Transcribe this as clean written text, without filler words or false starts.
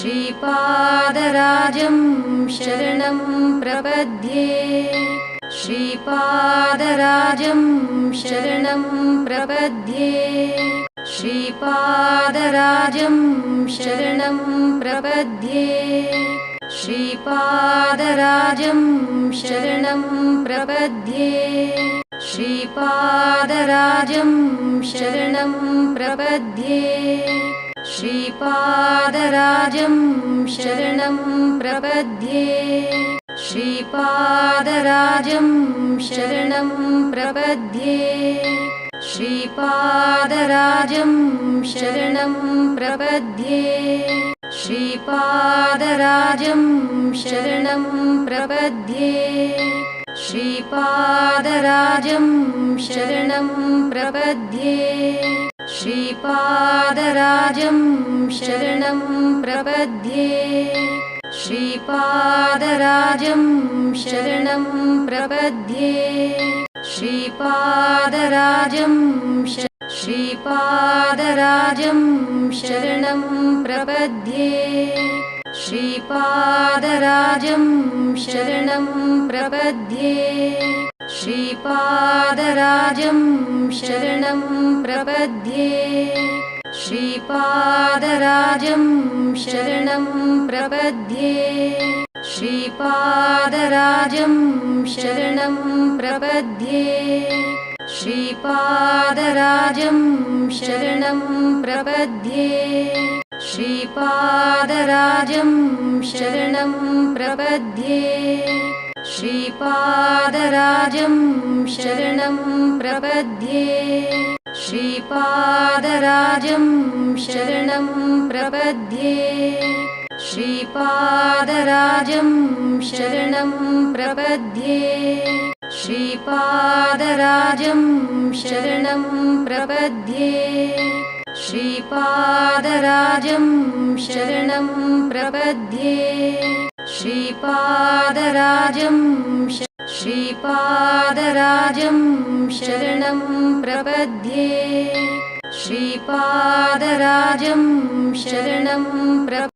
श्रीपादराजं शरणं प्रपद्ये श्रीपादराजं शरणं प्रपद्ये श्रीपादराजं शरणं प्रपद्ये श्रीपादराजं शरणं प्रपद्ये श्रीपादराजं शरणं प्रपद्ये श्रीपादराजं शरणं प्रपद्ये श्रीपादराजं शरणं प्रपद्ये श्रीपादराजं शरणं प्रपद्ये श्रीपादराजं शरणं प्रपद्ये श्रीपादराजं शरणं प्रपद्ये श्रीपादराजं शरणं प्रपद्ये श्रीपादराजं शरणं प्रपद्ये श्रीपादराजं श्रीपादराजं शरणं प्रपद्ये श्रीपादराजं शरणं प्रपद्ये श्रीपादराजं शरणं प्रपद्ये श्रीपादराजं शरणं प्रपद्ये श्रीपादराजं शरणं प्रपद्ये श्रीपादराजं शरणं प्रपद्ये श्रीपादराजं शरणं प्रपद्ये श्रीपादराजं शरणं प्रपद्ये श्रीपादराजं शरणं प्रपद्ये श्रीपादराजं शरणं प्रपद्ये श्रीपादराजं शरणं प्रपद्ये श्रीपादराजं शरणं प्रपद्ये श्रीपादराजं श्रीपादराजं शरणं प्रपद्ये श्रीपादराजं शरणं प्रपद्ये